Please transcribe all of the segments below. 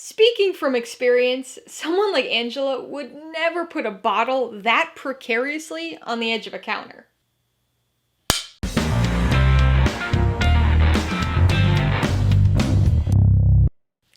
Speaking from experience, someone like Angela would never put a bottle that precariously on the edge of a counter.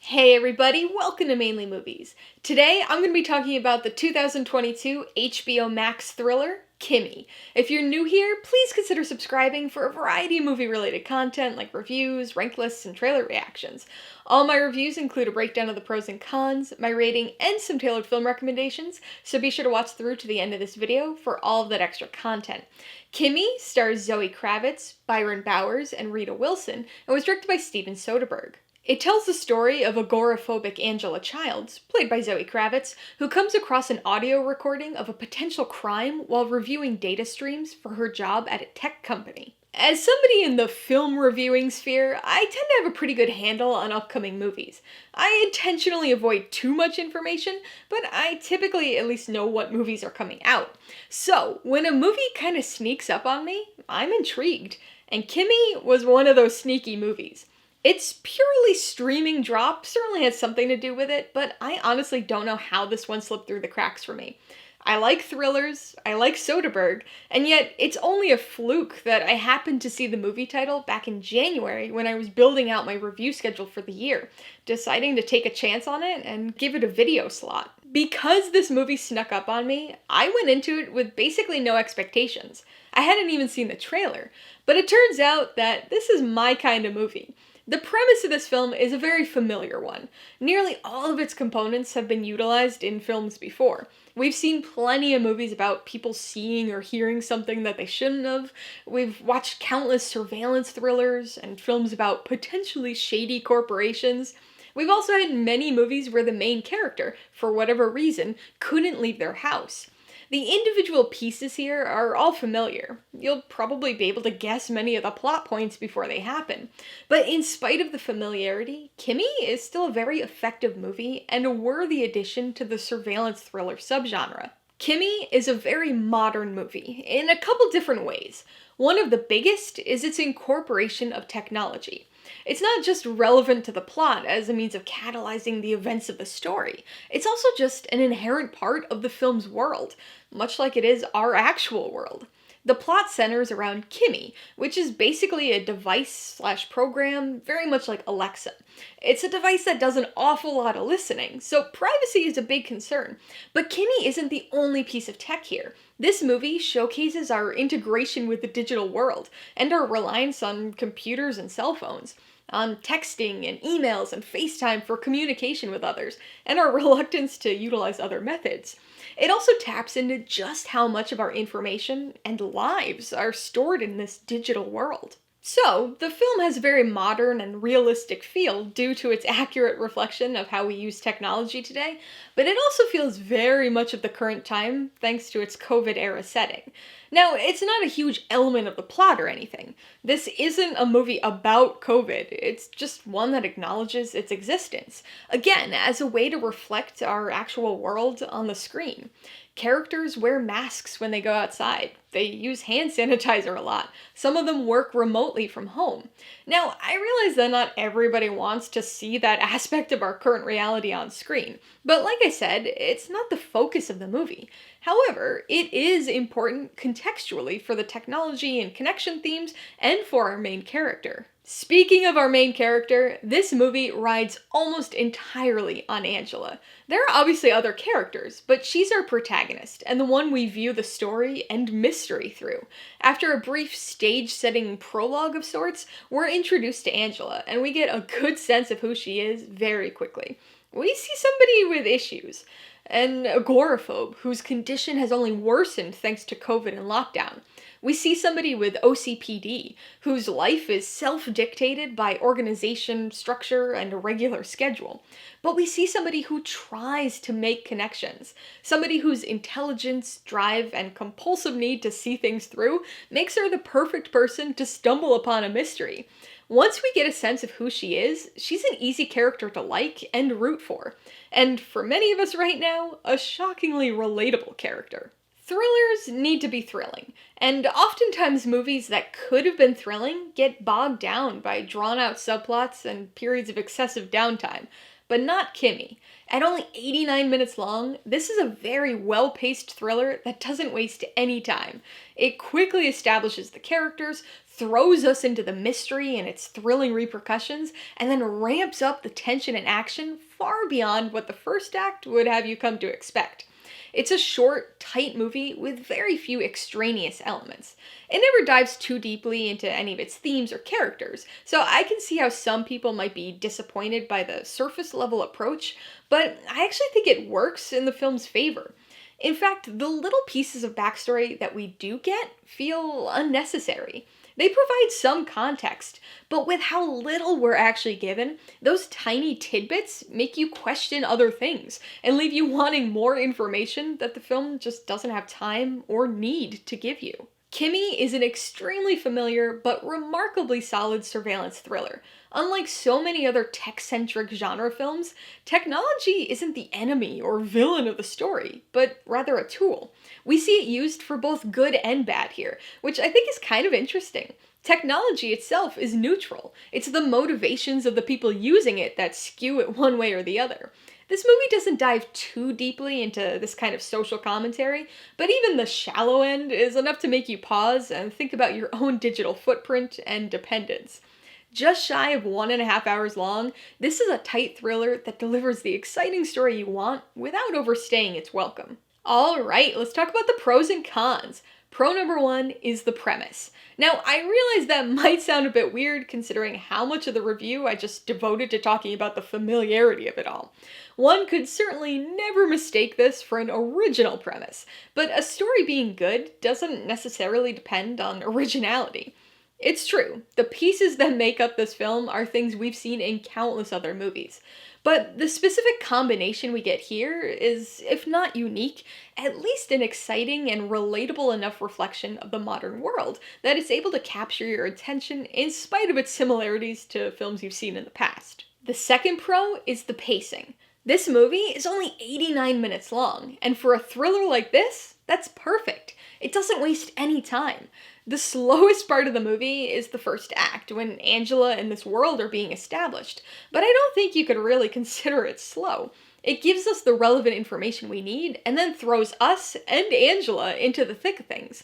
Hey everybody, welcome to Mainly Movies. Today I'm going to be talking about the 2022 HBO Max thriller, Kimi. If you're new here, please consider subscribing for a variety of movie-related content like reviews, rank lists, and trailer reactions. All my reviews include a breakdown of the pros and cons, my rating, and some tailored film recommendations, so be sure to watch through to the end of this video for all of that extra content. Kimi stars Zoe Kravitz, Byron Bowers, and Rita Wilson, and was directed by Steven Soderbergh. It tells the story of agoraphobic Angela Childs, played by Zoe Kravitz, who comes across an audio recording of a potential crime while reviewing data streams for her job at a tech company. As somebody in the film reviewing sphere, I tend to have a pretty good handle on upcoming movies. I intentionally avoid too much information, but I typically at least know what movies are coming out. So, when a movie kind of sneaks up on me, I'm intrigued. And Kimi was one of those sneaky movies. Its purely streaming drop certainly has something to do with it, but I honestly don't know how this one slipped through the cracks for me. I like thrillers, I like Soderbergh, and yet it's only a fluke that I happened to see the movie title back in January when I was building out my review schedule for the year, deciding to take a chance on it and give it a video slot. Because this movie snuck up on me, I went into it with basically no expectations. I hadn't even seen the trailer, but it turns out that this is my kind of movie. The premise of this film is a very familiar one. Nearly all of its components have been utilized in films before. We've seen plenty of movies about people seeing or hearing something that they shouldn't have. We've watched countless surveillance thrillers and films about potentially shady corporations. We've also had many movies where the main character, for whatever reason, couldn't leave their house. The individual pieces here are all familiar. You'll probably be able to guess many of the plot points before they happen. But in spite of the familiarity, Kimi is still a very effective movie and a worthy addition to the surveillance thriller subgenre. Kimi is a very modern movie in a couple different ways. One of the biggest is its incorporation of technology. It's not just relevant to the plot as a means of catalyzing the events of the story. It's also just an inherent part of the film's world, much like it is our actual world. The plot centers around Kimi, which is basically a device/program, very much like Alexa. It's a device that does an awful lot of listening, so privacy is a big concern. But Kimi isn't the only piece of tech here. This movie showcases our integration with the digital world, and our reliance on computers and cell phones, on texting and emails and FaceTime for communication with others, and our reluctance to utilize other methods. It also taps into just how much of our information and lives are stored in this digital world. So, the film has a very modern and realistic feel due to its accurate reflection of how we use technology today, but it also feels very much of the current time thanks to its COVID-era setting. Now, it's not a huge element of the plot or anything. This isn't a movie about COVID, it's just one that acknowledges its existence. Again, as a way to reflect our actual world on the screen. Characters wear masks when they go outside. They use hand sanitizer a lot. Some of them work remotely from home. Now, I realize that not everybody wants to see that aspect of our current reality on screen, but like I said, it's not the focus of the movie. However, it is important contextually for the technology and connection themes and for our main character. Speaking of our main character, this movie rides almost entirely on Angela. There are obviously other characters, but she's our protagonist, and the one we view the story and mystery through. After a brief stage-setting prologue of sorts, we're introduced to Angela, and we get a good sense of who she is very quickly. We see somebody with issues. An agoraphobe whose condition has only worsened thanks to COVID and lockdown. We see somebody with OCPD, whose life is self-dictated by organization, structure, and a regular schedule. But we see somebody who tries to make connections. Somebody whose intelligence, drive, and compulsive need to see things through makes her the perfect person to stumble upon a mystery. Once we get a sense of who she is, she's an easy character to like and root for. And for many of us right now, a shockingly relatable character. Thrillers need to be thrilling, and oftentimes movies that could have been thrilling get bogged down by drawn-out subplots and periods of excessive downtime. but not Kimi. At only 89 minutes long, this is a very well-paced thriller that doesn't waste any time. It quickly establishes the characters, throws us into the mystery and its thrilling repercussions, and then ramps up the tension and action far beyond what the first act would have you come to expect. It's a short, tight movie with very few extraneous elements. It never dives too deeply into any of its themes or characters, so I can see how some people might be disappointed by the surface level approach, but I actually think it works in the film's favor. In fact, the little pieces of backstory that we do get feel unnecessary. They provide some context, but with how little we're actually given, those tiny tidbits make you question other things and leave you wanting more information that the film just doesn't have time or need to give you. Kimi is an extremely familiar but remarkably solid surveillance thriller. Unlike so many other tech-centric genre films, technology isn't the enemy or villain of the story, but rather a tool. We see it used for both good and bad here, which I think is kind of interesting. Technology itself is neutral. It's the motivations of the people using it that skew it one way or the other. This movie doesn't dive too deeply into this kind of social commentary, but even the shallow end is enough to make you pause and think about your own digital footprint and dependence. Just shy of 1.5 hours long, this is a tight thriller that delivers the exciting story you want without overstaying its welcome. Alright, let's talk about the pros and cons. Pro number 1 is the premise. Now, I realize that might sound a bit weird considering how much of the review I just devoted to talking about the familiarity of it all. One could certainly never mistake this for an original premise, but a story being good doesn't necessarily depend on originality. It's true, the pieces that make up this film are things we've seen in countless other movies. But the specific combination we get here is, if not unique, at least an exciting and relatable enough reflection of the modern world that it's able to capture your attention in spite of its similarities to films you've seen in the past. The second pro is the pacing. This movie is only 89 minutes long, and for a thriller like this, that's perfect. It doesn't waste any time. The slowest part of the movie is the first act, when Angela and this world are being established, but I don't think you could really consider it slow. It gives us the relevant information we need, and then throws us and Angela into the thick of things.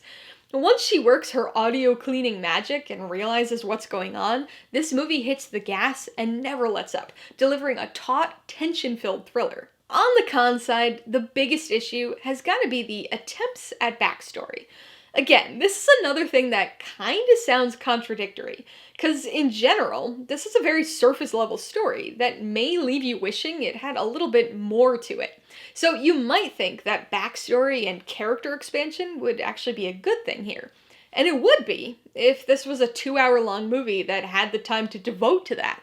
Once she works her audio cleaning magic and realizes what's going on, this movie hits the gas and never lets up, delivering a taut, tension-filled thriller. On the con side, the biggest issue has got to be the attempts at backstory. Again, this is another thing that kinda sounds contradictory, because in general, this is a very surface-level story that may leave you wishing it had a little bit more to it. So you might think that backstory and character expansion would actually be a good thing here. And it would be, if this was a 2-hour-long movie that had the time to devote to that.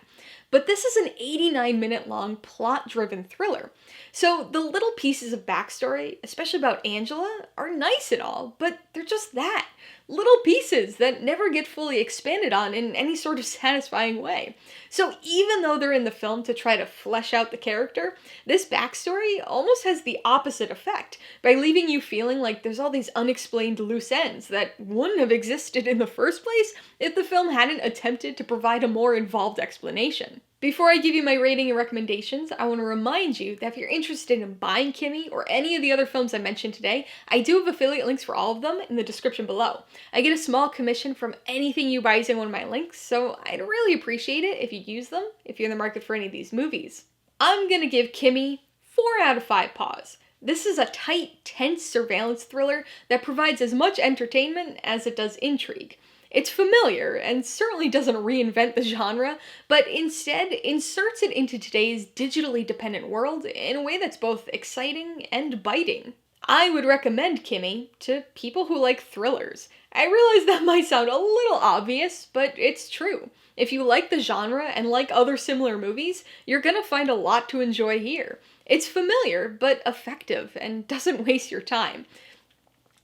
But this is an 89-minute long plot-driven thriller. So the little pieces of backstory, especially about Angela, are nice and all, but they're just that. Little pieces that never get fully expanded on in any sort of satisfying way. So even though they're in the film to try to flesh out the character, this backstory almost has the opposite effect, by leaving you feeling like there's all these unexplained loose ends that wouldn't have existed in the first place if the film hadn't attempted to provide a more involved explanation. Before I give you my rating and recommendations, I want to remind you that if you're interested in buying Kimi or any of the other films I mentioned today, I do have affiliate links for all of them in the description below. I get a small commission from anything you buy using one of my links, so I'd really appreciate it if you use them if you're in the market for any of these movies. I'm gonna give Kimi 4 out of 5 paws. This is a tight, tense surveillance thriller that provides as much entertainment as it does intrigue. It's familiar, and certainly doesn't reinvent the genre, but instead inserts it into today's digitally dependent world in a way that's both exciting and biting. I would recommend Kimi to people who like thrillers. I realize that might sound a little obvious, but it's true. If you like the genre and like other similar movies, you're gonna find a lot to enjoy here. It's familiar, but effective, and doesn't waste your time.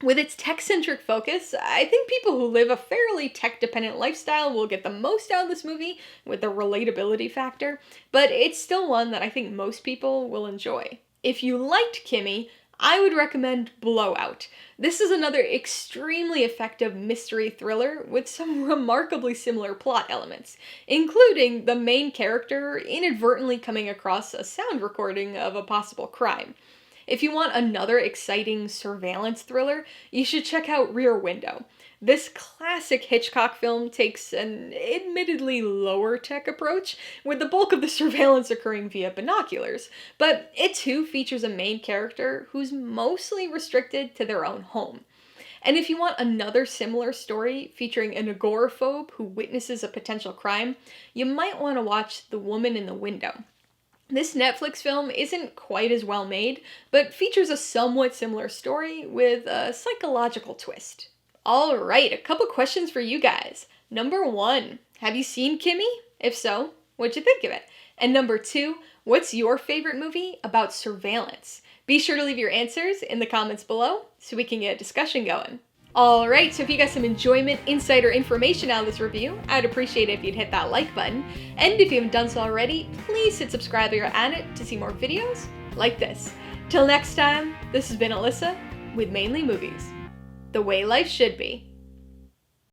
With its tech-centric focus, I think people who live a fairly tech-dependent lifestyle will get the most out of this movie with the relatability factor, but it's still one that I think most people will enjoy. If you liked Kimi, I would recommend Blowout. This is another extremely effective mystery thriller with some remarkably similar plot elements, including the main character inadvertently coming across a sound recording of a possible crime. If you want another exciting surveillance thriller, you should check out Rear Window. This classic Hitchcock film takes an admittedly lower tech approach, with the bulk of the surveillance occurring via binoculars, but it too features a main character who's mostly restricted to their own home. And if you want another similar story featuring an agoraphobe who witnesses a potential crime, you might want to watch The Woman in the Window. This Netflix film isn't quite as well made, but features a somewhat similar story with a psychological twist. Alright, a couple questions for you guys. Number 1, have you seen Kimi? If so, what'd you think of it? And number 2, what's your favorite movie about surveillance? Be sure to leave your answers in the comments below so we can get a discussion going. Alright, so if you got some enjoyment, insight, or information out of this review, I'd appreciate it if you'd hit that like button. And if you haven't done so already, please hit subscribe or add it to see more videos like this. Till next time, this has been Alyssa with Mainly Movies. The way life should be.